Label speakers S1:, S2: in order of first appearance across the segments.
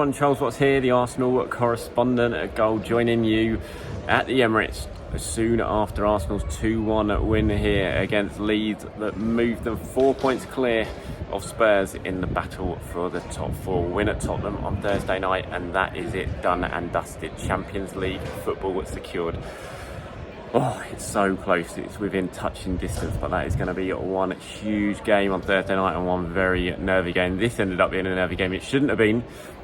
S1: everyone, Charles Watts here, the Arsenal correspondent at Goal, joining you at the Emirates soon after Arsenal's 2-1 win here against Leeds that moved them 4 points clear of Spurs in the battle for the top four. Win at Tottenham on Thursday night, and that is it, done and dusted. Champions League football secured. Oh, it's so close, it's within touching distance, but that is going to be one huge game on Thursday night and one very nervy game. This ended up being a nervy game. It shouldn't have been.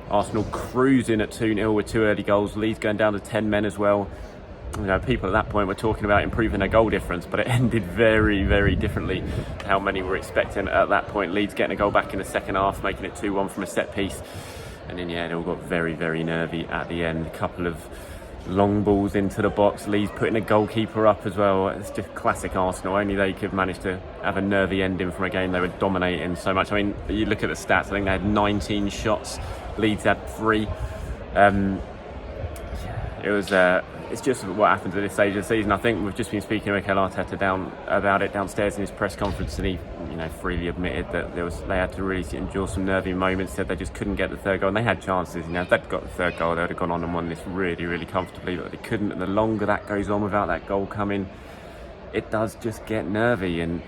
S1: Arsenal cruising at 2-0 with two early goals. Leeds going down to 10 men as well. You know, people at that point were talking about improving their goal difference, but it ended very, very differently to how many were expecting at that point. Leeds getting a goal back in the second half, making it 2-1 from a set piece. And then, yeah, it all got very, very nervy at the end. A couple of long balls into the box, Leeds putting a goalkeeper up as well. It's just classic Arsenal. Only they could manage to have a nervy ending from a game they were dominating so much. I mean, you look at the stats, I think they had 19 shots, Leeds had 3. It's just what happens at this stage of the season. I think we've just been speaking to Mikel Arteta about it downstairs in his press conference, and he, freely admitted that they had to really endure some nervy moments. Said they just couldn't get the third goal, and they had chances. If they'd got the third goal, they would have gone on and won this really, really comfortably, but they couldn't. And the longer that goes on without that goal coming, it does just get nervy. And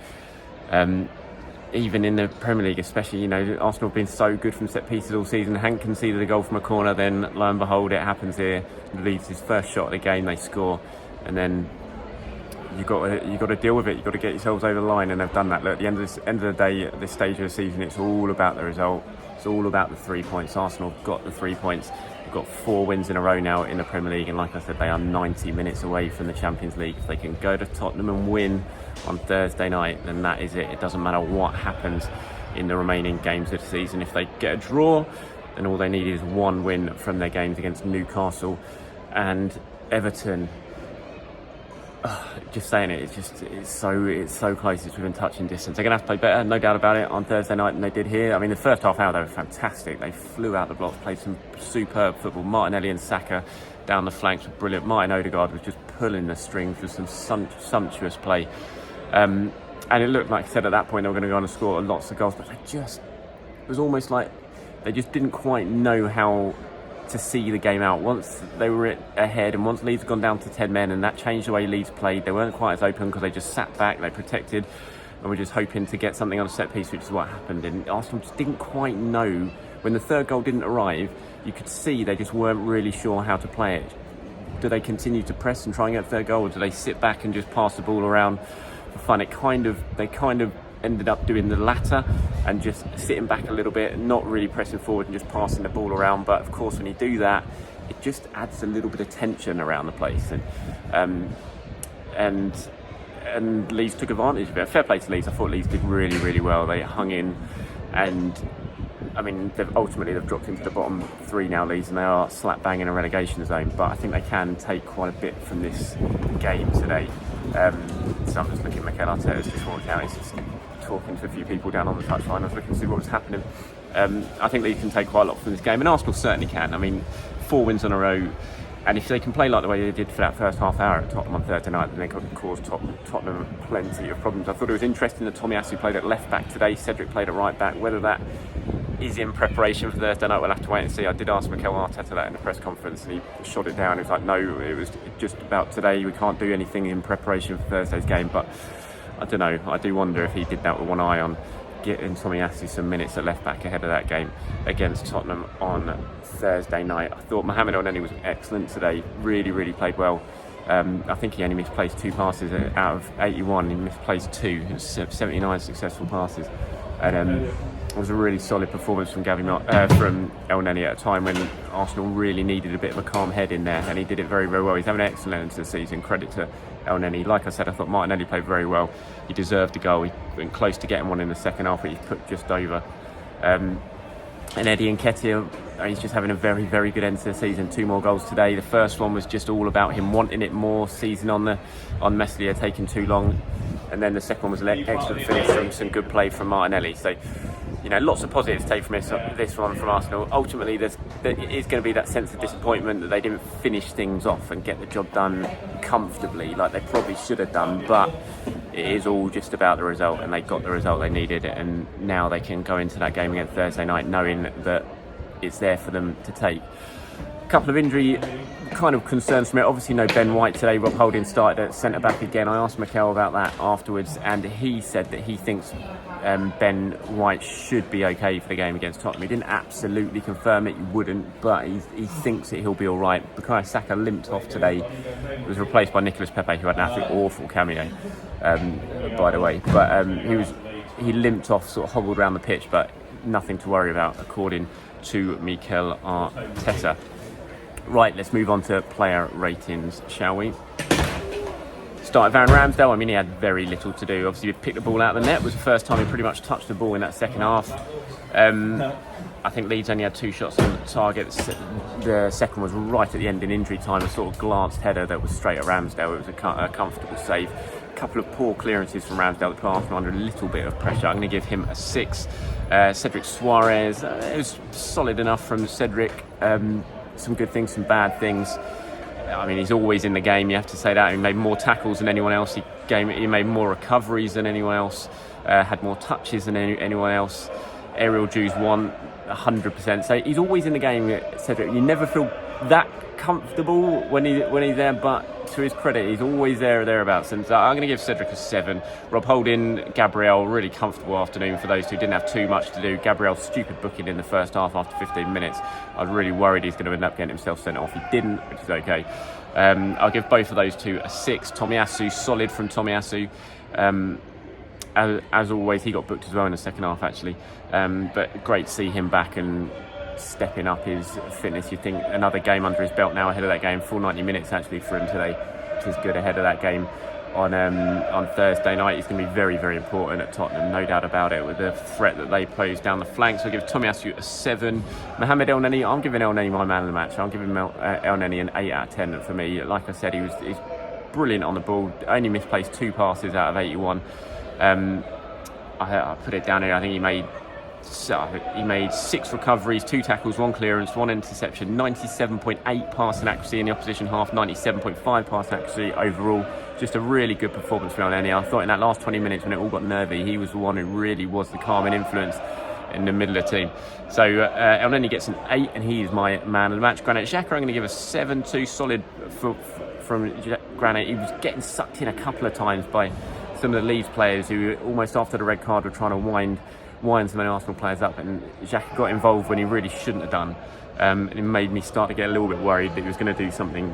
S1: even in the Premier League, especially, Arsenal have been so good from set pieces all season. Hank conceded a goal from a corner, then lo and behold, it happens here. Leeds his first shot of the game, they score, and then you got to deal with it. You've got to get yourselves over the line, and they've done that. Look, at the end of the day, at this stage of the season, it's all about the result. It's all about the 3 points. Arsenal have got the 3 points. They've got 4 wins in a row now in the Premier League, and like I said, they are 90 minutes away from the Champions League. If they can go to Tottenham and win on Thursday night, then that is it. It doesn't matter what happens in the remaining games of the season. If they get a draw, then all they need is one win from their games against Newcastle and Everton. Just saying it, it's so close. It's within touching distance. They're going to have to play better, no doubt about it, on Thursday night than they did here. I mean, the first half hour they were fantastic. They flew out the blocks, played some superb football. Martinelli and Saka down the flanks were brilliant. Martin Odegaard was just pulling the strings with some sumptuous play. And it looked like, I said, at that point they were going to go on and score lots of goals, but it was almost like they just didn't quite know how to see the game out. Once they were ahead, and once Leeds had gone down to 10 men, and that changed the way Leeds played. They weren't quite as open because they just sat back, they protected, and were just hoping to get something on a set piece, which is what happened. And Arsenal just didn't quite know. When the third goal didn't arrive, you could see they just weren't really sure how to play it. Do they continue to press and try and get a third goal, or do they sit back and just pass the ball around for fun? They kind of ended up doing the latter and just sitting back a little bit and not really pressing forward and just passing the ball around. But of course, when you do that, it just adds a little bit of tension around the place, and Leeds took advantage of it. Fair play to Leeds. I thought Leeds did really, really well. They hung in, and I mean, they've dropped into the bottom 3 now, Leeds, and they are slap bang in a relegation zone. But I think they can take quite a bit from this game today. So I'm just looking at Mikel Arteta's just walked out. He's just talking to a few people down on the touchline. I was looking to see what was happening. I think Leeds can take quite a lot from this game, and Arsenal certainly can. I mean, 4 wins in a row, and if they can play like the way they did for that first half hour at Tottenham on Thursday night, then they could cause Tottenham plenty of problems. I thought it was interesting that Tomiyasu played at left back today, Cedric played at right back. Whether that is in preparation for Thursday night, we'll have to wait and see. I did ask Mikel Arteta that in the press conference, and he shot it down. He was like, no, it was just about today. We can't do anything in preparation for Thursday's game. But I don't know, I do wonder if he did that with one eye on getting Tomiyasu some minutes at left back ahead of that game against Tottenham on Thursday night. I thought Mohamed Elneny was excellent today, really, really played well. I think he only misplaced 2 passes out of 81. He misplaced 2. It was 79 successful passes, and it was a really solid performance from from Elneny at a time when Arsenal really needed a bit of a calm head in there, and he did it very, very well. He's having an excellent end to the season. Credit to Elneny. Like I said, I thought Martinelli played very well. He deserved a goal. He went close to getting one in the second half, but he put just over. And Eddie Nketiah, he's just having a very, very good end to the season. 2 more goals today. The first one was just all about him wanting it more, seizing on Meslier taking too long, and then the second one was an excellent finish, some good play from Martinelli. So, lots of positives to take from this one from Arsenal. Ultimately, there is going to be that sense of disappointment that they didn't finish things off and get the job done comfortably like they probably should have done, but it is all just about the result, and they got the result they needed, and now they can go into that game against Thursday night knowing that it's there for them to take. A couple of injury kind of concerns for me. Obviously no Ben White today. Rob Holding started at centre-back again. I asked Mikel about that afterwards, and he said that he thinks Ben White should be okay for the game against Tottenham. He didn't absolutely confirm it, he wouldn't, but he thinks that he'll be all right. Bukayo Saka limped off today. He was replaced by Nicolas Pepe, who had an absolutely awful cameo, by the way. But he limped off, sort of hobbled around the pitch, but nothing to worry about, according to Mikel Arteta. Right, let's move on to player ratings, shall we? Started Van Ramsdale. I mean, he had very little to do. Obviously, he picked the ball out of the net. It was the first time he pretty much touched the ball in that second half. I think Leeds only had 2 shots on target. The second was right at the end in injury time, a sort of glanced header that was straight at Ramsdale. It was a comfortable save. A couple of poor clearances from Ramsdale that put Arsenal under a little bit of pressure. I'm going to give him a 6. Cedric Suarez, it was solid enough from Cedric. Some good things, some bad things. I mean, he's always in the game, you have to say that. He made more tackles than anyone else. He made more recoveries than anyone else. Had more touches than anyone else. Aerial duels won 100%. So he's always in the game, Cedric. You never feel that comfortable when he's there, but to his credit, he's always there or thereabouts. And so I'm going to give Cedric a 7. Rob Holding, Gabriel, really comfortable afternoon for those who didn't have too much to do. Gabriel's stupid booking in the first half after 15 minutes. I was really worried he's going to end up getting himself sent off. He didn't, which is okay. I'll give both of those two a 6. Tomiyasu, solid from Tomiyasu. As always, he got booked as well in the second half, actually. But great to see him back and stepping up his fitness. You think another game under his belt now, ahead of that game, full 90 minutes actually for him today, which is good, ahead of that game on Thursday night. He's going to be very, very important at Tottenham, no doubt about it, with the threat that they pose down the flanks. So I give Tomiyasu a 7. Mohamed Elneny, I'm giving Elneny my man of the match. I'm giving Elneny an 8 out of 10 for me. Like I said, he's brilliant on the ball, only misplaced 2 passes out of 81. I put it down here, I think he made 6 recoveries, 2 tackles, 1 clearance, 1 interception, 97.8 passing accuracy in the opposition half, 97.5 passing accuracy overall. Just a really good performance from Elneny. I thought in that last 20 minutes when it all got nervy, he was the one who really was the calming influence in the middle of the team. So Elneny gets an 8 and he is my man of the match. Granit Xhaka, I'm going to give a 7. 2 solid from Granit. He was getting sucked in a couple of times by some of the Leeds players who almost after the red card were trying to wind some of the Arsenal players up, and Xhaka got involved when he really shouldn't have done. And it made me start to get a little bit worried that he was going to do something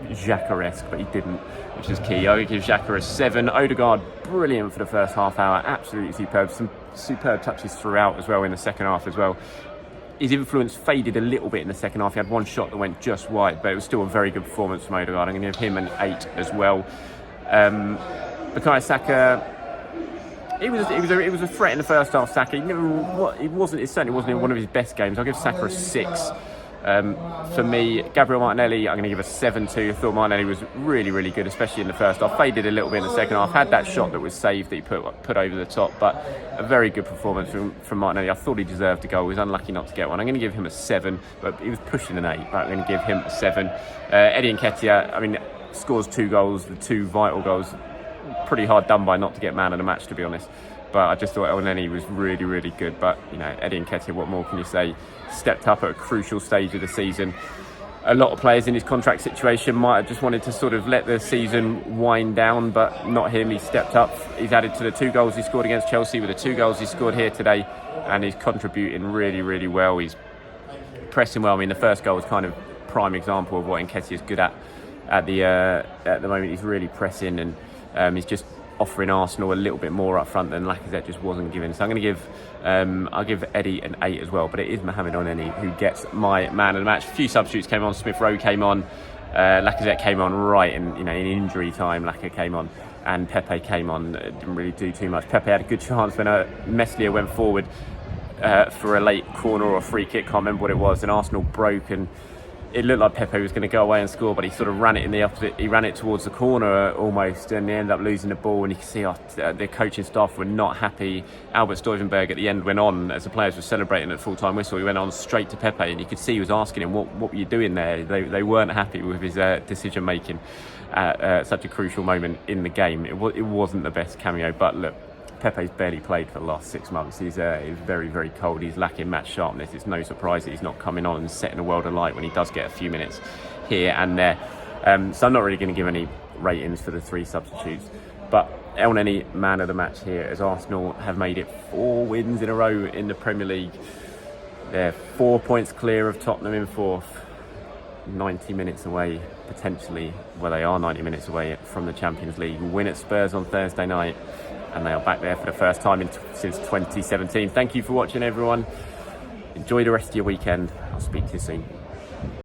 S1: Xhaka-esque, but he didn't, which is key. I would give Xhaka a 7. Odegaard, brilliant for the first half hour, absolutely superb. Some superb touches throughout as well in the second half as well. His influence faded a little bit in the second half. He had 1 shot that went just wide, but it was still a very good performance from Odegaard. I'm going to give him an 8 as well. Bukayo Saka, It was a threat in the first half. Saka, it certainly wasn't in one of his best games. I'll give Saka a 6. For me, Gabriel Martinelli, I'm going to give a 7 too. I thought Martinelli was really, really good, especially in the first half. Faded a little bit in the second half. Had that shot that was saved that he put over the top, but a very good performance from Martinelli. I thought he deserved a goal. He was unlucky not to get one. I'm going to give him a 7, but he was pushing an 8. But I'm going to give him a 7. Eddie Nketiah, I mean, scores 2 goals, the 2 vital goals. Pretty hard done by not to get man of the match, to be honest. But I just thought Elneny was really, really good. But, you know, Eddie Nketiah, what more can you say? Stepped up at a crucial stage of the season. A lot of players in his contract situation might have just wanted to sort of let the season wind down, but not him. He stepped up. He's added to the 2 goals he scored against Chelsea with the 2 goals he scored here today, and he's contributing really, really well. He's pressing well. I mean, the first goal was kind of prime example of what Nketiah is good at the moment. He's really pressing, and he's just offering Arsenal a little bit more up front than Lacazette just wasn't giving. So I'm going to give I'll give Eddie an 8 as well, but it is Mohamed Elneny who gets my man of the match. A few substitutes came on. Smith Rowe came on, Lacazette came on right in injury time. Lacazette came on, and Pepe came on. Didn't really do too much. Pepe had a good chance when Meslier went forward for a late corner or a free kick, can't remember what it was, and Arsenal broke, and it looked like Pepe was going to go away and score, but he sort of ran it in the opposite. He ran it towards the corner almost, and he ended up losing the ball. And you can see the coaching staff were not happy. Albert Stuyvenberg at the end went on, as the players were celebrating at full-time whistle, he went on straight to Pepe, and you could see he was asking him, what were you doing there? They weren't happy with his decision-making at such a crucial moment in the game. It wasn't the best cameo, but look, Pepe's barely played for the last 6 months. He's very, very cold. He's lacking match sharpness. It's no surprise that he's not coming on and setting the world alight when he does get a few minutes here and there. So I'm not really going to give any ratings for the 3 substitutes. But Elneny, man of the match here, as Arsenal have made it 4 wins in a row in the Premier League. They're 4 points clear of Tottenham in 4th, 90 minutes away, potentially, well, they are 90 minutes away from the Champions League. Win at Spurs on Thursday night, and they are back there for the first time since 2017. Thank you for watching, everyone. Enjoy the rest of your weekend. I'll speak to you soon.